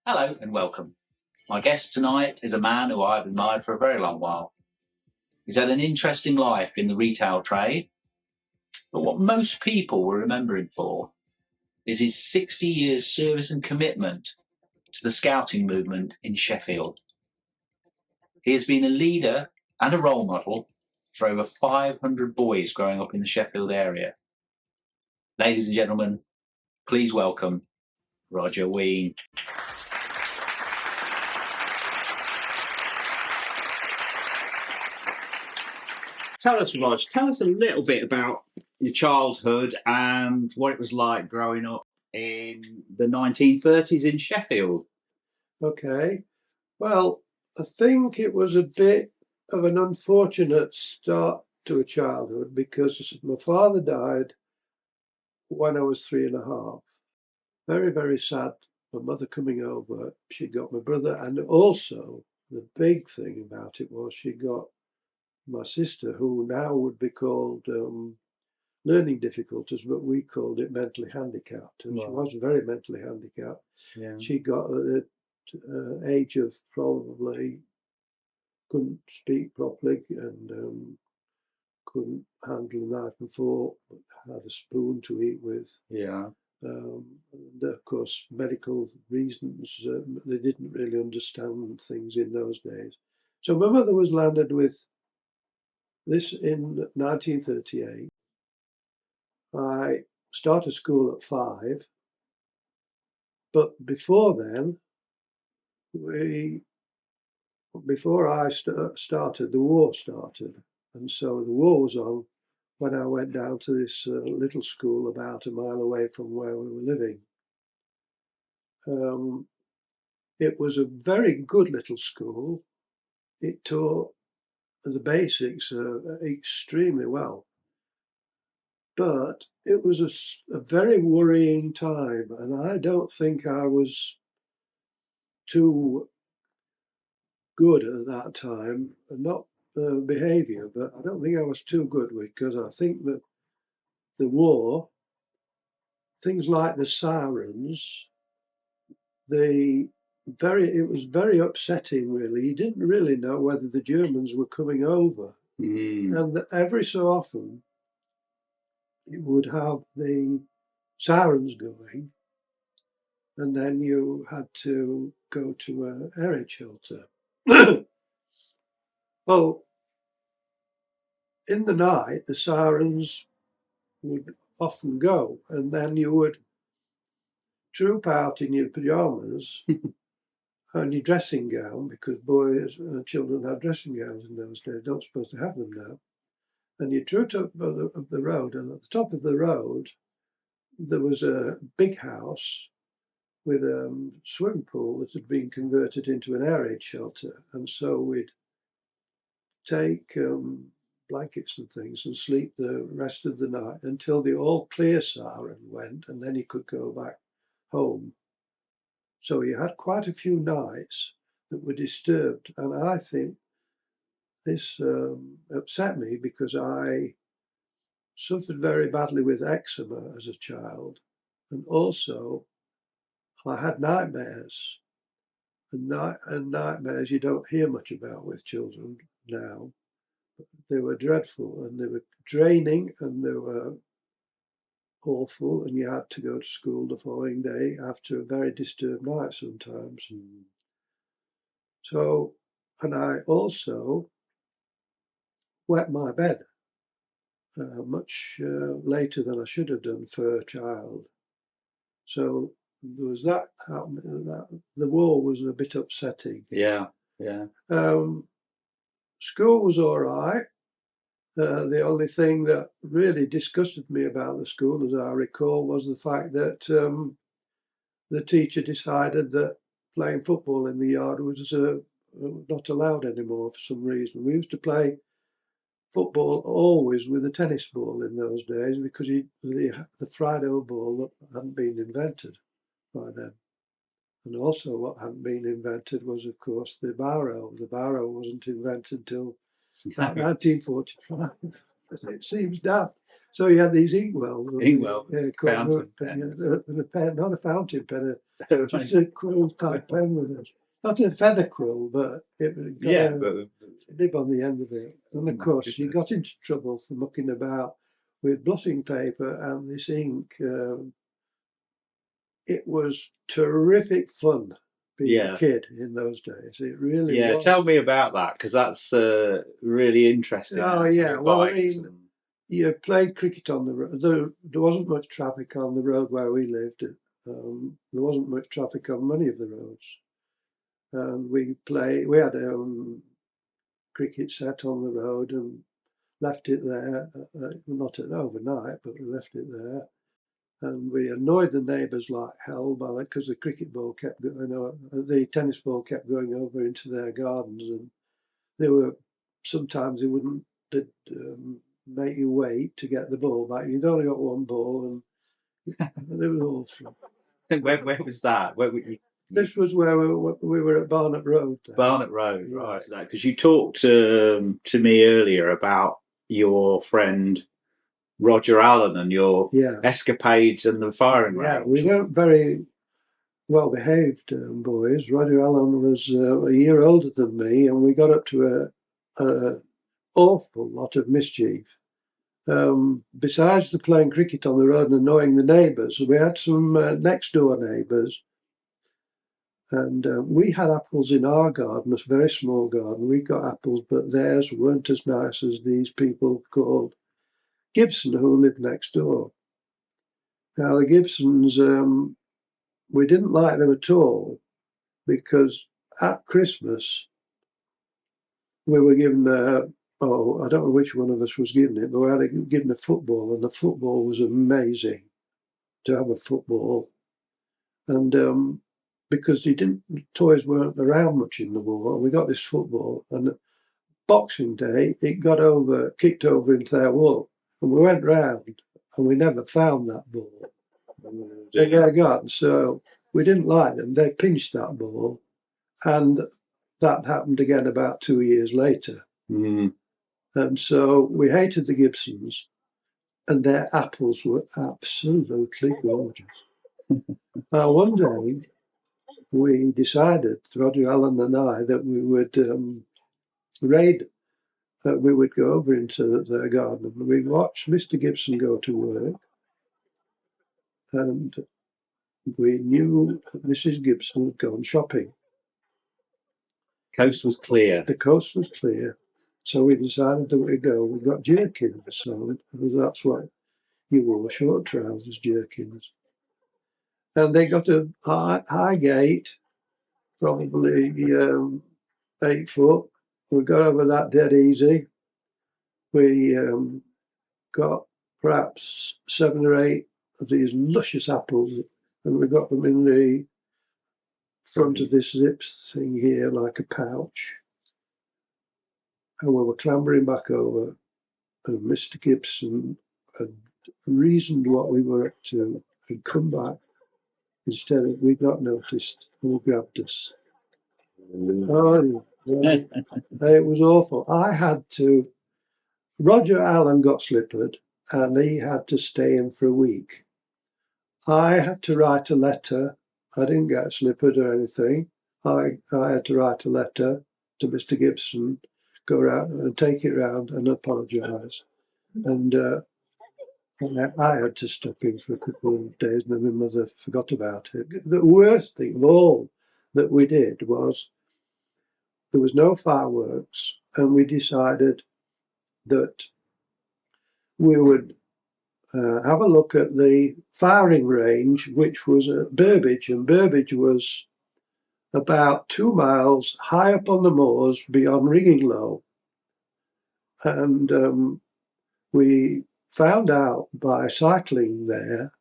Hello and welcome. My guest tonight is a man who I've admired for a very long while. He's had an interesting life in the retail trade, but what most people will remember him for is his 60 years service and commitment to the scouting movement in Sheffield. He has been a leader and a role model for over 500 boys growing up in the Sheffield area. Ladies and gentlemen, please welcome Roger Wheen. Tell us, Rog, tell us a little bit about your childhood and what it was like growing up in the 1930s in Sheffield. Okay. Well, I think it was a bit of an unfortunate start to a childhood because my father died when I was 3.5. Very, very sad. My mother coming over, she got my brother, and also the big thing about it was she got my sister, who now would be called learning difficulties, but we called it mentally handicapped. And she was very mentally handicapped. Yeah. She got at age of probably couldn't speak properly and couldn't handle a knife and fork, but had a spoon to eat with. Yeah. And of course, medical reasons, they didn't really understand things in those days. So my mother was landed with this in 1938. I started school at 5, but before then, before I started, the war started. And so the war was on when I went down to this little school about a mile away from where we were living. It was a very good little school. It taught the basics extremely well. But it was a very worrying time, and I don't think I was too good at that time, not behaviour, but I don't think I was too good because I think that the war, things like the sirens, it was very upsetting, really. You didn't really know whether the Germans were coming over. And every so often, you would have the sirens going, and then you had to go to an air raid shelter. Well, in the night, the sirens would often go, and then you would troop out in your pyjamas and your dressing gown, because boys and children have dressing gowns in those days, don't supposed to have them now. And you trooped up the road, and at the top of the road, there was a big house with a swimming pool that had been converted into an air raid shelter. And so we'd take blankets and things and sleep the rest of the night until the all clear siren went, and then you could go back home. So you had quite a few nights that were disturbed, and I think this upset me because I suffered very badly with eczema as a child, and also I had nightmares. And nightmares you don't hear much about with children now. They were dreadful, and they were draining, and they were awful, and you had to go to school the following day after a very disturbed night sometimes. So, and I also wet my bed much later than I should have done for a child. So there was that happening. The war was a bit upsetting. Yeah. School was all right. The only thing that really disgusted me about the school, as I recall, was the fact that the teacher decided that playing football in the yard was not allowed anymore for some reason. We used to play football always with a tennis ball in those days because the Friday ball hadn't been invented by then. And also what hadn't been invented was, of course, the barrow. The barrow wasn't invented till about 1945. It seems daft. So you had these inkwells. Inkwell, fountain pen. Not a fountain pen, Just a quill type pen with us. Not a feather quill, but it got a nib on the end of it. And of course, you got into trouble for mucking about with blotting paper and this ink. It was terrific fun being a kid in those days. It really was. Tell me about that, because that's really interesting. Oh, yeah. Well, I mean, you played cricket on the road. There wasn't much traffic on the road where we lived. There wasn't much traffic on many of the roads. And we had a cricket set on the road and left it there, not overnight, but we left it there. And we annoyed the neighbours like hell because the cricket ball kept going over, the tennis ball kept going over into their gardens, and sometimes they wouldn't make you wait to get the ball back. You'd only got one ball, and it was awful. Where was that? Where were you? This was where we were at Barnet Road. Then. Barnet Road, yeah. Right. Because you talked to me earlier about your friend Roger Allen and your escapades and the firing range. Yeah, we weren't very well behaved boys. Roger Allen was a year older than me, and we got up to an awful lot of mischief. Besides the playing cricket on the road and annoying the neighbours, we had some next door neighbours. And we had apples in our garden, a very small garden. We got apples, but theirs weren't as nice as these people called Gibson, who lived next door. Now, the Gibsons, we didn't like them at all, because at Christmas, we were given, I don't know which one of us was given it, but we had given a football, and the football was amazing to have a football. And because toys weren't around much in the war, we got this football, and Boxing Day, it kicked over into their wall. And we went round and we never found that ball in their garden. So we didn't like them. They pinched that ball, and that happened again about 2 years later. Mm. And so we hated the Gibsons, and their apples were absolutely gorgeous. Now, one day we decided, Roger Allen and I, that we would we would go over into their garden, and we watched Mr. Gibson go to work, and we knew that Mrs. Gibson had gone shopping. Coast was clear. The coast was clear, so we decided that we'd go. We got jerkins on, because that's what you wore, short trousers, jerkins. And they got a high gate, probably 8 foot. We got over that dead easy. We got perhaps 7 or 8 of these luscious apples, and we got them in the front of this zip thing here, like a pouch. And we were clambering back over, and Mr. Gibson had reasoned what we were up to and come back. Instead of, we'd not noticed, and grabbed us. Oh, yeah. It was awful. Roger Allen got slippered, and he had to stay in for a week. I had to write a letter. I didn't get slippered or anything. I had to write a letter to Mr. Gibson, go around and take it round and apologise. And I had to stop him for a couple of days, and then my mother forgot about it. The worst thing of all that we did was there was no fireworks, and we decided that we would have a look at the firing range, which was at Burbage, and Burbage was about 2 miles high up on the moors beyond Ringinglow. And we found out by cycling there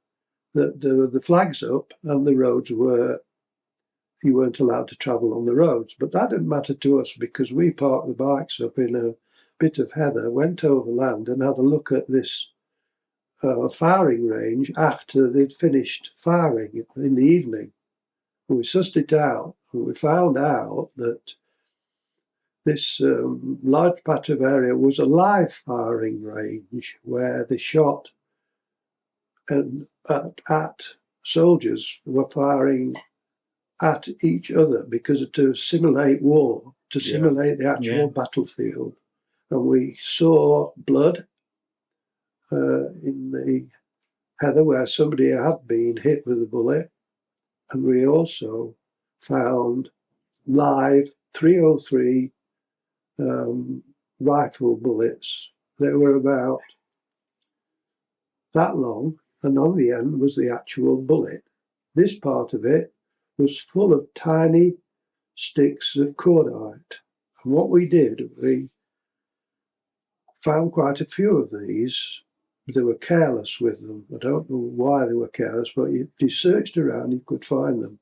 that there were the flags up and the roads you weren't allowed to travel on the roads. But that didn't matter to us, because we parked the bikes up in a bit of heather, went overland and had a look at this firing range after they'd finished firing in the evening. And we sussed it out, and we found out that this large patch of area was a live firing range where they shot and at soldiers were firing at each other because to simulate war, to Yeah. simulate the actual battlefield. And we saw blood in the heather where somebody had been hit with a bullet. And we also found live 303 rifle bullets. They were about that long, and on the end was the actual bullet. This part of it was full of tiny sticks of cordite. And what we did, we found quite a few of these. They were careless with them. I don't know why they were careless, but if you searched around, you could find them.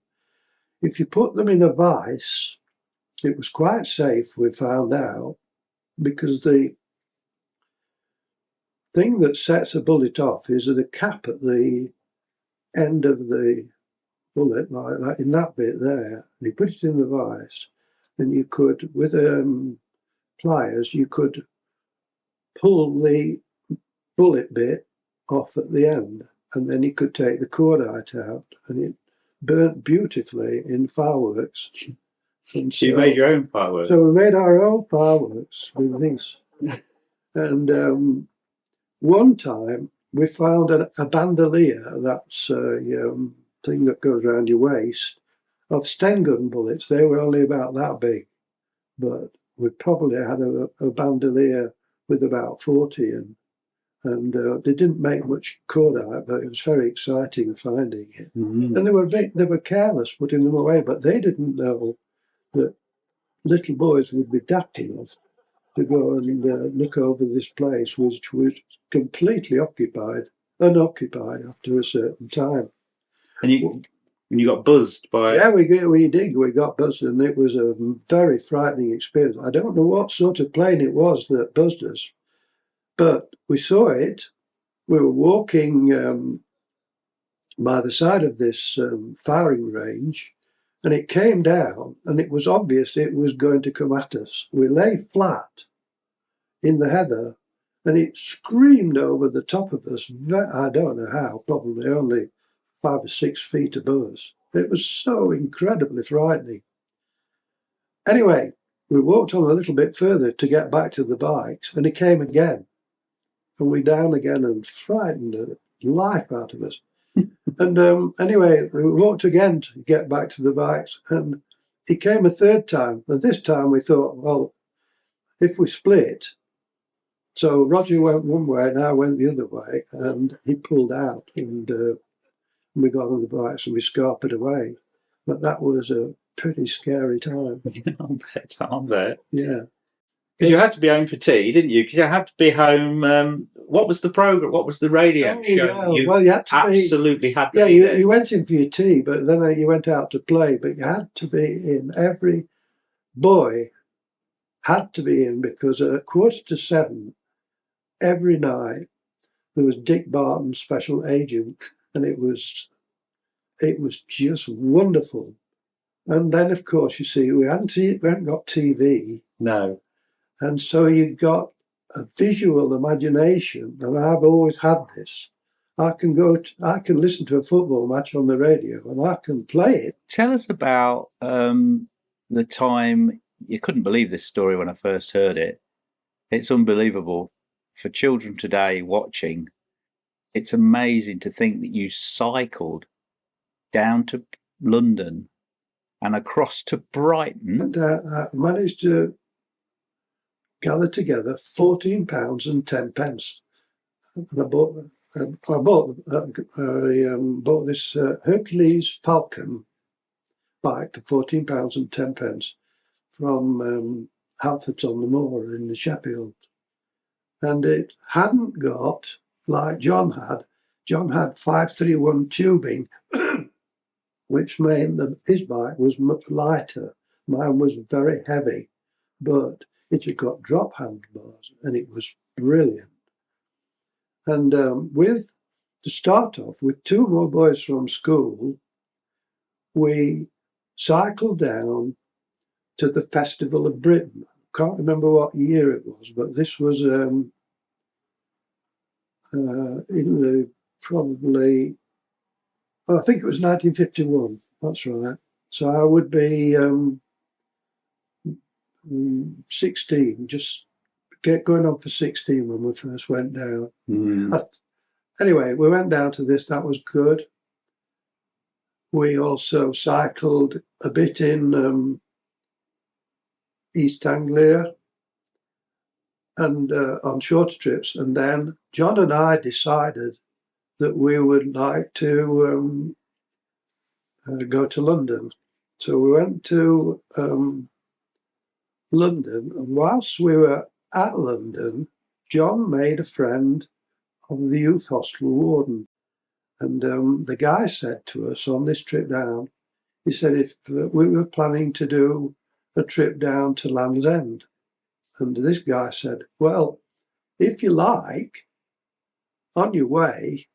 If you put them in a vice, it was quite safe, we found out, because the thing that sets a bullet off is the cap at the end of the bullet, like that, in that bit there. And you put it in the vice, and you could, with pliers, you could pull the bullet bit off at the end, and then you could take the cordite out, and it burnt beautifully in fireworks. And So you made your own fireworks? So we made our own fireworks with these. And one time we found a bandolier, that's a thing that goes around your waist, of Stengun bullets. They were only about that big, but we probably had a bandolier with about 40 in. And they didn't make much cordite, but it was very exciting finding it. Mm-hmm. And they were careless putting them away, but they didn't know that little boys would be daft enough to go and look over this place, which was completely unoccupied after a certain time. And you got buzzed by... Yeah, we did. We got buzzed, and it was a very frightening experience. I don't know what sort of plane it was that buzzed us, but we saw it. We were walking by the side of this firing range, and it came down, and it was obvious it was going to come at us. We lay flat in the heather, and it screamed over the top of us. I don't know how, probably only 5 or 6 feet above us. It was so incredibly frightening. Anyway, we walked on a little bit further to get back to the bikes, and it came again. And we down again and frightened the life out of us. And anyway, we walked again to get back to the bikes, and it came a third time. And this time we thought, well, if we split, so Roger went one way and I went the other way, and he pulled out, and we got on the bikes and we scarpered away. But that was a pretty scary time. I'll bet. Yeah. Because you had to be home for tea, didn't you? Because you had to be home. What was the program? What was the radio show? Yeah. You had to absolutely had to be you went in for your tea, but then you went out to play. But you had to be in. Every boy had to be in, because at 7:15 every night there was Dick Barton's special agent, and it was just wonderful. And then, of course, you see, we hadn't got TV. No. And so you got a visual imagination, and I've always had this. I can listen to a football match on the radio, and I can play it. Tell us about the time. You couldn't believe this story when I first heard it. It's unbelievable. For children today watching, it's amazing to think that you cycled down to London and across to Brighton. And I managed to gather together £14 and 10 pence. And I bought this Hercules Falcon bike for £14 and 10 pence from Halfords-on-the-Moor in the Sheffield. And it hadn't got, like John had 531 tubing, which meant that his bike was much lighter. Mine was very heavy, but it had got drop handlebars, and it was brilliant. And to start off with 2 more boys from school, we cycled down to the Festival of Britain. Can't remember what year it was, but this was in the probably, I think it was 1951. That's right. So I would be 16, just going on for 16 when we first went down. Anyway, we went down to this. That was good. We also cycled a bit in East Anglia and on shorter trips. And then John and I decided that we would like to go to London. So we went to London, and whilst we were at London, John made a friend of the youth hostel warden. And the guy said to us on this trip down, he said if we were planning to do a trip down to Land's End. And this guy said, well, if you like, on your way,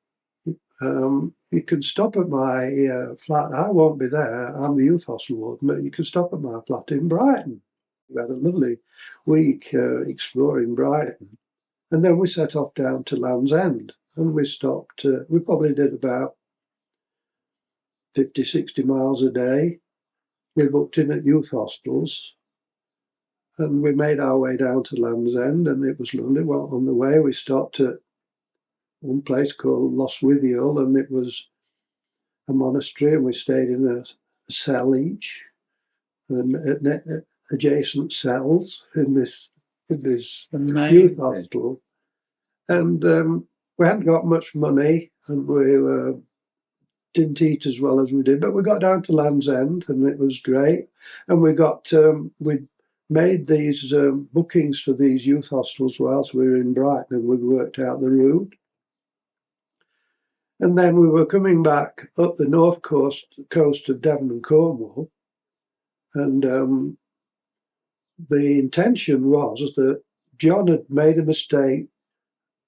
you can stop at my flat. I won't be there. I'm the youth hostel warden, but you can stop at my flat in Brighton. We had a lovely week exploring Brighton. And then we set off down to Land's End. And we stopped, we probably did about 50, 60 miles a day. We booked in at youth hostels. And we made our way down to Land's End, and it was lovely. Well, on the way, we stopped at one place called Lostwithiel, and it was a monastery, and we stayed in a cell each, and adjacent cells in this youth hostel. And we hadn't got much money, and we didn't eat as well as we did, but we got down to Land's End, and it was great. And we got we made these bookings for these youth hostels whilst we were in Brighton, and we worked out the route. And then we were coming back up the north coast of Devon and Cornwall, and the intention was that John had made a mistake,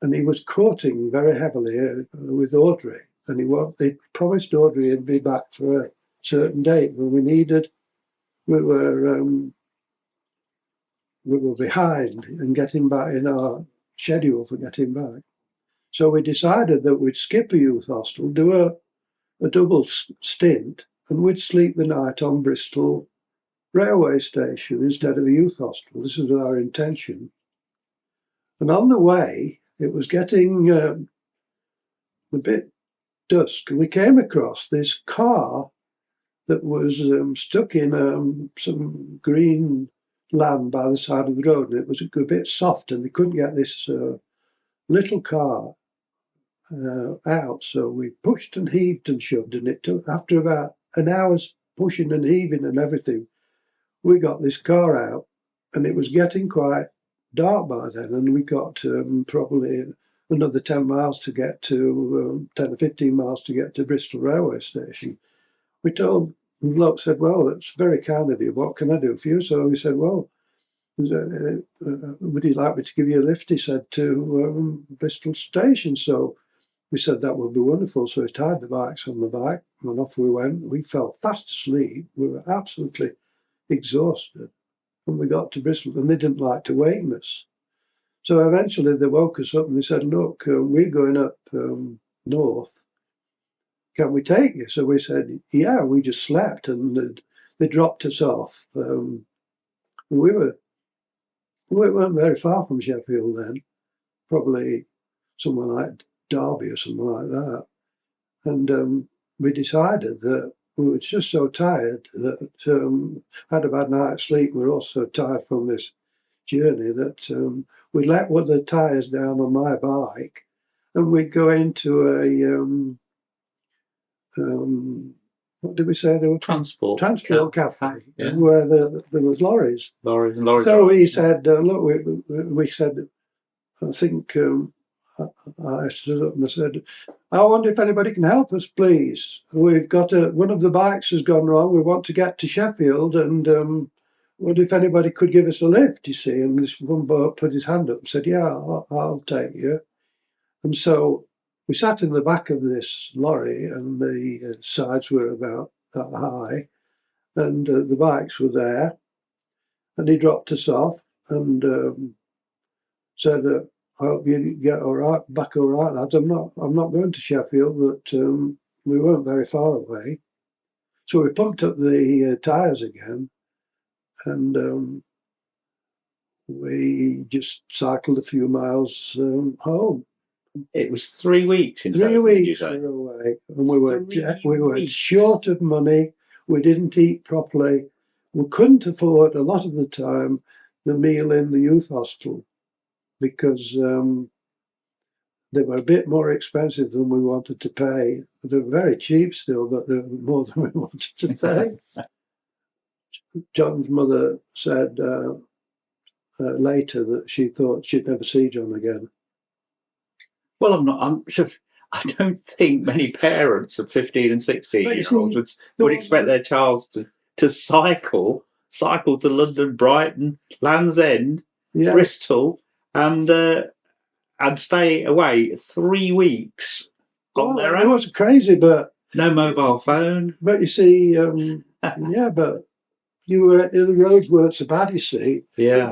and he was courting very heavily with Audrey, and he promised Audrey he'd be back for a certain date, but we were behind in getting back in our schedule for getting back. So we decided that we'd skip a youth hostel, do a double stint, and we'd sleep the night on Bristol railway station instead of a youth hostel. This was our intention. And on the way, it was getting a bit dusk, and we came across this car that was stuck in some green land by the side of the road, and it was a bit soft, and they couldn't get this little car out. So we pushed and heaved and shoved, and it took, after about an hour's pushing and heaving and everything, we got this car out, and it was getting quite dark by then, and we got probably another 10 miles to get to 10 or 15 miles to get to Bristol railway station. We told the bloke, said, well, that's very kind of you, what can I do for you? So we said, well, would you like me to give you a lift? He said, to Bristol station. So we said that would be wonderful. So he tied the bikes on the bike, and off we went. We fell fast asleep. We were absolutely exhausted. And we got to Bristol, and they didn't like to waken us. So eventually they woke us up and they said, look, we're going up north. Can we take you? So we said, yeah, we just slept, and they dropped us off. We weren't very far from Sheffield then, probably somewhere like Derby or something like that. And we decided that we were just so tired that had a bad night's sleep. We were also tired from this journey that we'd let one of the tyres down on my bike, and we'd go into a what did we say? There were Transport cafe, yeah, where there was lorries. Lorries. So we said, look, we said, I think I stood up and I said, I wonder if anybody can help us, please. We've got one of the bikes has gone wrong. We want to get to Sheffield, and wonder if anybody could give us a lift, you see. And this one bloke put his hand up and said, yeah, I'll take you. And so we sat in the back of this lorry, and the sides were about that high, and the bikes were there. And he dropped us off and said, I hope you get back all right, lads. I'm not going to Sheffield, but we weren't very far away. So we pumped up the tyres again, and we just cycled a few miles home. It was 3 weeks in 3 total, did you weeks say? we were away, and we were weeks. short of money. We didn't eat properly. We couldn't afford a lot of the time the meal in the youth hostel because they were a bit more expensive than we wanted to pay. They were very cheap still, but they were more than we wanted to pay. John's mother said later that she thought she'd never see John again. Well, I don't think many parents of 15 and 16-year-olds would expect their child to cycle to London, Brighton, Land's End, Bristol, and stay away 3 weeks on their own. It was crazy, but no mobile phone. But you see, but the roads weren't so bad. You see,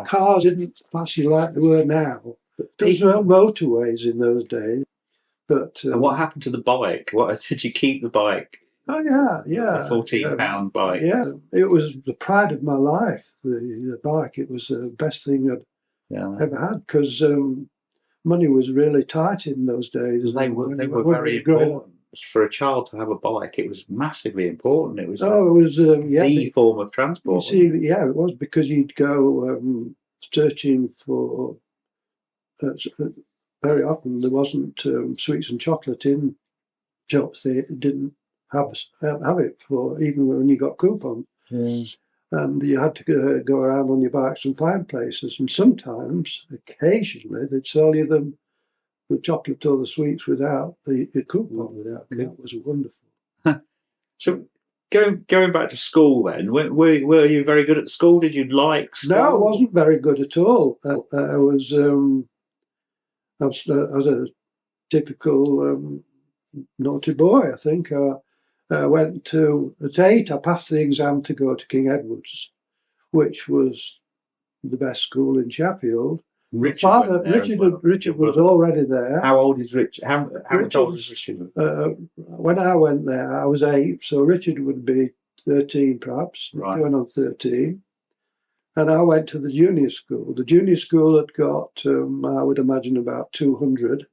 cars didn't pass you like they were now. There were motorways in those days. But and what happened to the bike? What did you keep the bike? Oh yeah. The £14 bike. Yeah, it was the pride of my life. The bike. It was the best thing I'd ever had because money was really tight in those days. They were very important for a child to have a bike. It was massively important. It was the form of transport. You see, it was because you'd go searching for. Very often there wasn't sweets and chocolate in shops. They didn't have it for even when you got coupons. And you had to go around on your bikes and find places. And sometimes, occasionally, they'd sell you the chocolate or the sweets without the coupon. That was wonderful. So going back to school then, were you very good at school? Did you like school? No, I wasn't very good at all. I was a typical naughty boy, I think. I went at 8, I passed the exam to go to King Edward's, which was the best school in Sheffield. Richard was already there. How old is Richard? How old is Richard? When I went there, I was 8, so Richard would be 13 perhaps, going on 13. And I went to the junior school. The junior school had got, I would imagine, about 200.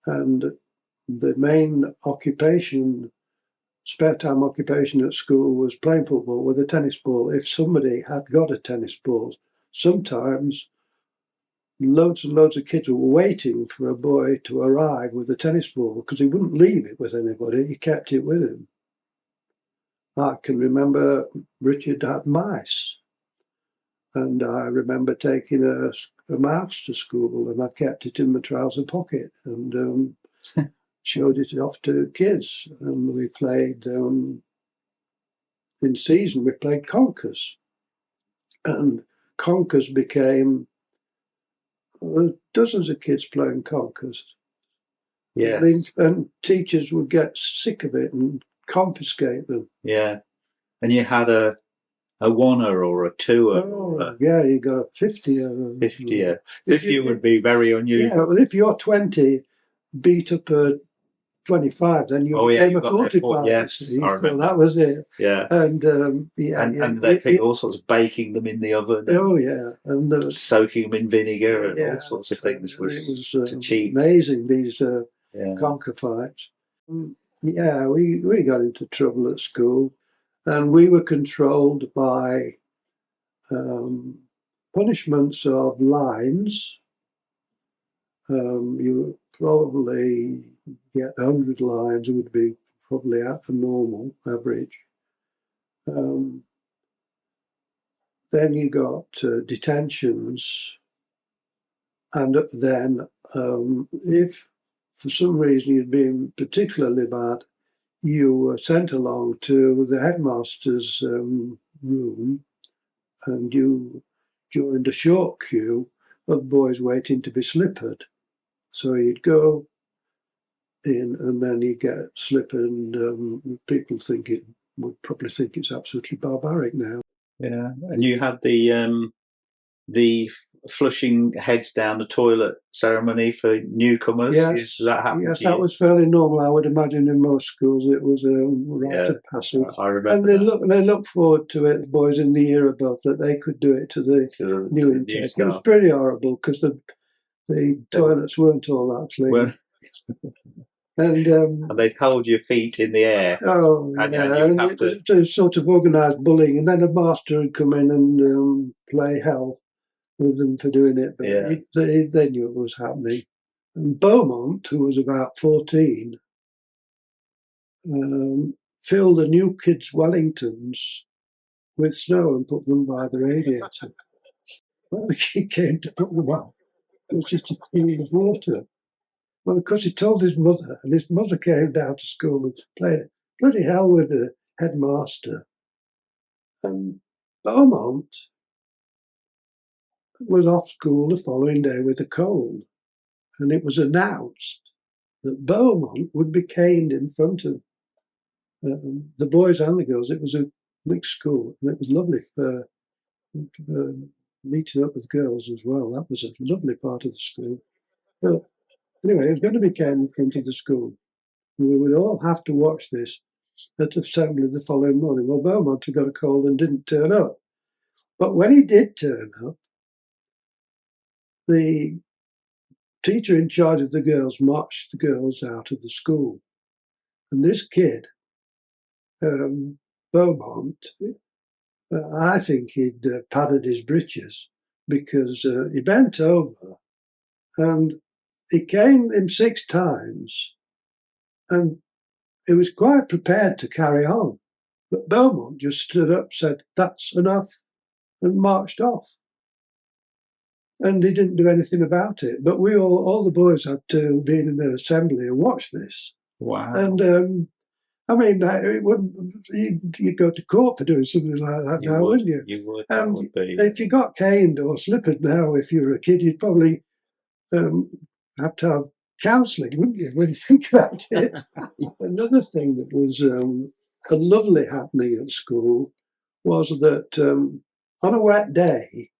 And the main spare time occupation at school was playing football with a tennis ball. If somebody had got a tennis ball, sometimes loads and loads of kids were waiting for a boy to arrive with a tennis ball because he wouldn't leave it with anybody. He kept it with him. I can remember Richard had mice. And I remember taking a mouse to school, and I kept it in my trouser pocket and showed it off to kids. And we played, in season, we played conkers. And conkers became dozens of kids playing conkers. Yeah. And teachers would get sick of it and confiscate them. Yeah. And you had a 1er or a 2er. You got a 50er. 50er. 50 would be very unusual. Yeah, well, if you're 20, beat up a 25, then you became a 45. Yes, so that was it. Yeah. And and they pick all sorts of baking them in the oven. Oh yeah, and soaking them in vinegar and all sorts of things. It was to cheat. Amazing, these conker fights. Yeah, we got into trouble at school, and we were controlled by punishments of lines. You probably get 100 lines would be probably at the normal average. Then you got detentions, and then if for some reason you'd been particularly bad, you were sent along to the headmaster's room, and you joined a short queue of boys waiting to be slippered. So you'd go in, and then you get slippered, and people would probably think it's absolutely barbaric now. Yeah, and you had the flushing heads down the toilet ceremony for newcomers? Yes, that happened yes, to you? that was fairly normal. I would imagine in most schools it was a rite of passage. I remember. And they look forward to it, the boys in the year above, that they could do it to the new intake. It was pretty horrible because the toilets weren't all that clean. And they'd hold your feet in the air. Oh, and it was sort of organised bullying. And then a master would come in and play hell with them for doing it. But they knew it was happening. And Beaumont, who was about 14, filled a new kid's Wellingtons with snow and put them by the radiator. When he came to put them out, it was just a stream of water. Well, of course, he told his mother, and his mother came down to school and played bloody hell with the headmaster. And Beaumont was off school the following day with a cold. And it was announced that Beaumont would be caned in front of the boys and the girls. It was a mixed school, and it was lovely for meeting up with girls as well. That was a lovely part of the school. But anyway, it was going to be caned in front of the school. And we would all have to watch this at assembly the following morning. Well, Beaumont had got a cold and didn't turn up. But when he did turn up, the teacher in charge of the girls marched the girls out of the school. And this kid, Beaumont, I think he'd padded his breeches because he bent over and he caned him 6 times and he was quite prepared to carry on. But Beaumont just stood up, said, "That's enough," and marched off. And he didn't do anything about it. But we all the boys had to be in the assembly and watch this. Wow. And I mean, it wouldn't. You'd go to court for doing something like that now, wouldn't you? You would. And that would be. if you got caned or slippered now, if you were a kid, you'd probably have to have counselling, wouldn't you, when you think about it? Another thing that was a lovely happening at school was that on a wet day,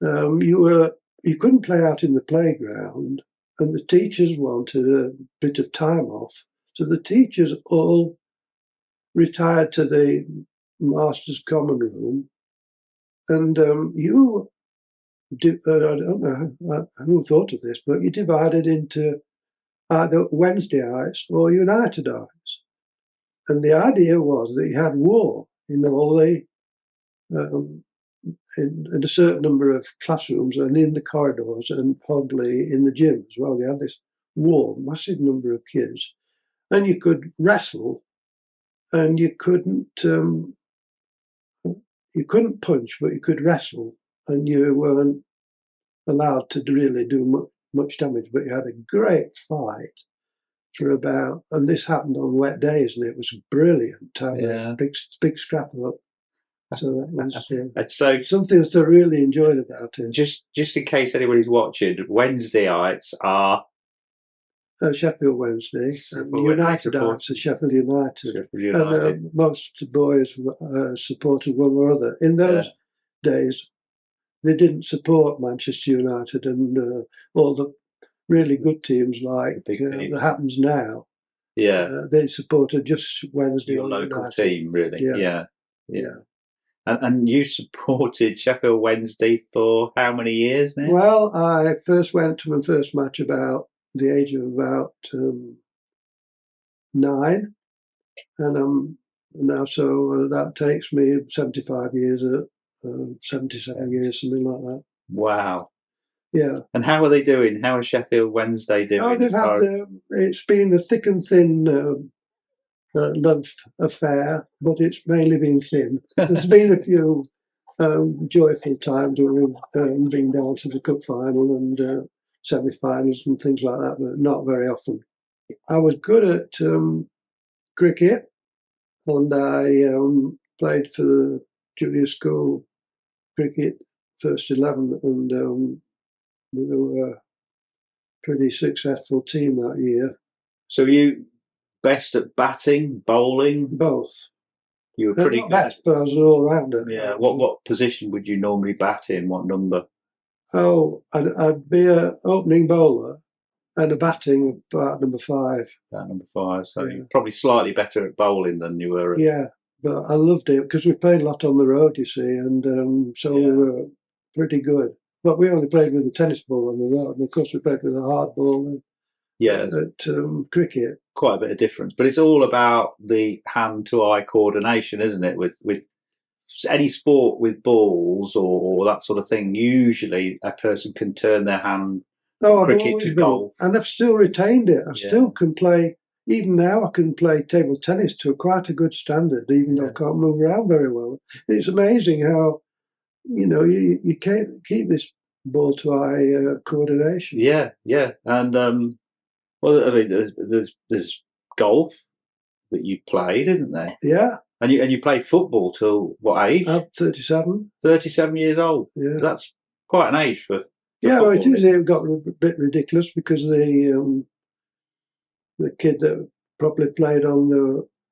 you couldn't play out in the playground, and the teachers wanted a bit of time off. So the teachers all retired to the master's common room, and I don't know who thought of this, but you divided into either Wednesdayites or Unitedites. And the idea was that you had war in all the in a certain number of classrooms and in the corridors and probably in the gym as well. You had this war, massive number of kids. And you could wrestle, and you couldn't punch, but you could wrestle, and you weren't allowed to really do much damage. But you had a great fight for about, and this happened on wet days, and it was brilliant to have a big scrap up. So that was so something that I really enjoyed about it. Just in case anybody's watching, Wednesdayites are Sheffield Wednesday, and Unitedites are Sheffield United. And most boys supported one or other. In those days, they didn't support Manchester United and all the really good teams like that happens now. They supported just Wednesday. Your local United. Team, really. Yeah. And you supported Sheffield Wednesday for how many years now? Well, I first went to my first match about the age of about 9, and now so that takes me 75 years, 77 years, something like that. Wow. Yeah. And how are they doing? How is Sheffield Wednesday doing? Oh, they've had it's been a thick and thin love affair, but it's mainly been thin. There's been a few joyful times when we've been down to the cup final and semi-finals and things like that, but not very often. I was good at cricket, and I played for the junior school cricket first 11, and we were a pretty successful team that year. So you best at batting, bowling? Both. You were pretty not best, but I was an all-rounder. Yeah. What position would you normally bat in? What number? Oh, I'd be a opening bowler and a batting about number 5. About number 5. So Yeah. you're probably slightly better at bowling than you were. Yeah, but I loved it because we played a lot on the road, you see, and so we were pretty good. But we only played with the tennis ball on the road, and of course we played with a hard ball at cricket. Quite a bit of difference, but it's all about the hand-to-eye coordination, isn't it? With any sport with balls or that sort of thing, usually a person can turn their hand from cricket to golf. And I've still retained it. I still can play. Even now, I can play table tennis to quite a good standard, even though I can't move around very well. It's amazing how, you can't keep this ball-to-eye coordination. Yeah, and well, I mean, there's golf that you played, isn't there? Yeah. And you played football till what age? I'm 37. 37 years old. Yeah. That's quite an age for well, it got a bit ridiculous because the kid that probably played I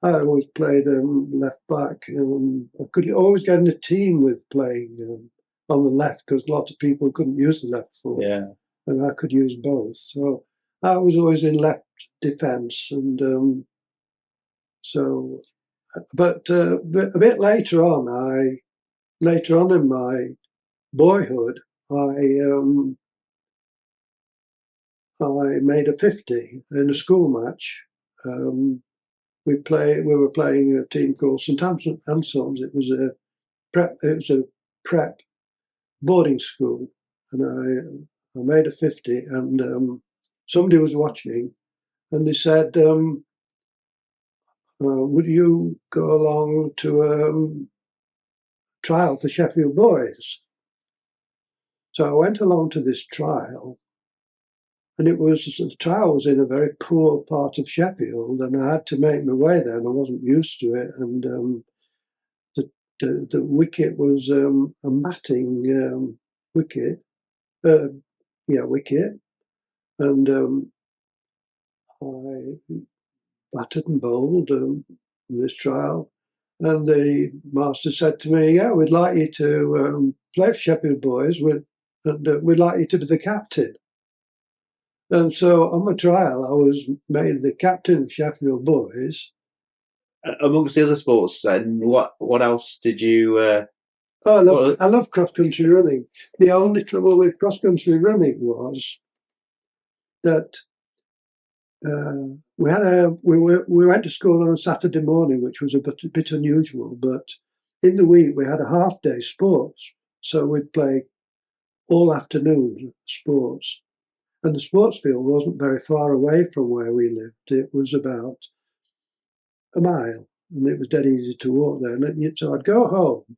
always played left back. I could always get in a team with playing on the left because lots of people couldn't use the left foot. Yeah. And I could use both. So I was always in left defence. And but a bit later on in my boyhood, I made a 50 in a school match. We were playing a team called St Anselm's. It was a prep boarding school, and I made a 50. And somebody was watching, and they said, "Would you go along to a trial for Sheffield boys?" So I went along to this trial. And the trial was in a very poor part of Sheffield, and I had to make my way there, and I wasn't used to it. And the wicket was a matting wicket, wicket, and I batted and bowled this trial. And the master said to me, "Yeah, we'd like you to play for Sheffield boys, and we'd like you to be the captain." And so on my trial, I was made the captain of Sheffield boys. Amongst the other sports, then, what else did you? I love cross-country running. The only trouble with cross-country running was that we went to school on a Saturday morning, which was a bit unusual. But in the week, we had a half-day sports. So we'd play all afternoon sports. And the sports field wasn't very far away from where we lived. It was about a mile, and it was dead easy to walk there. And so I'd go home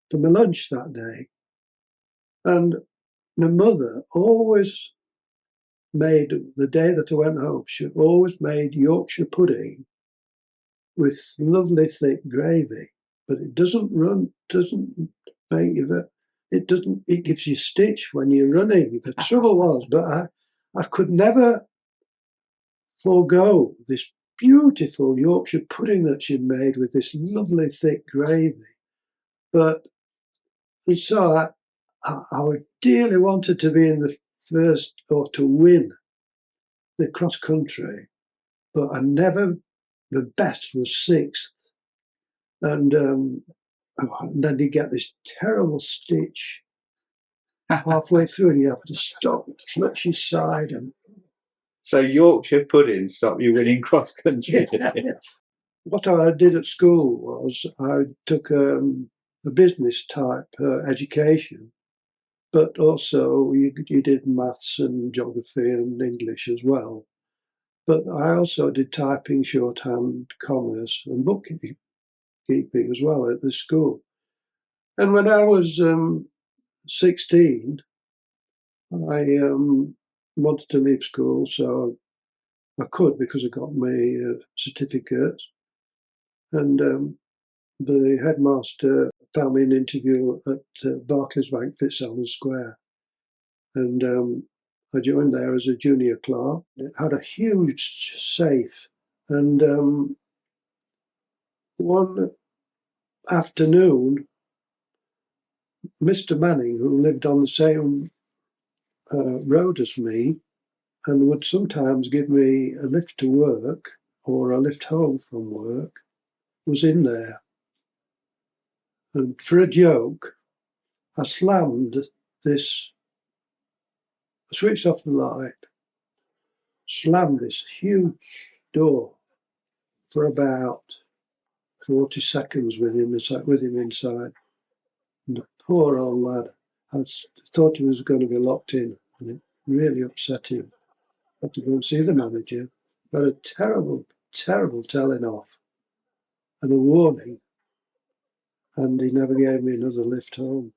to my lunch that day, and my mother always made, the day that I went home, she always made Yorkshire pudding with lovely thick gravy. But it doesn't make you, it gives you stitch when you're running. The trouble was, but I could never forego this beautiful Yorkshire pudding that she'd made with this lovely thick gravy. And so I dearly wanted to be in the first, or to win the cross country, but the best was 6th. And then you get this terrible stitch halfway through, and you have to stop, clutch your side. And so Yorkshire pudding stopped you winning cross country. Yeah. What I did at school was I took a business type education, but also you did maths and geography and English as well. But I also did typing, shorthand, commerce, and bookkeeping as well at the school. And when I was 16, I wanted to leave school, so I could because I got my certificate. And the headmaster found me an interview at Barclays Bank, Fitzallen Square. And I joined there as a junior clerk. It had a huge safe. And one afternoon, Mr. Manning, who lived on the same rode as me and would sometimes give me a lift to work or a lift home from work, was in there. And for a joke, I slammed this, I switched off the light, slammed this huge door for about 40 seconds with him inside. And the poor old lad, I thought he was going to be locked in, and it really upset him. I had to go and see the manager. Got a terrible, terrible telling off and a warning, and he never gave me another lift home.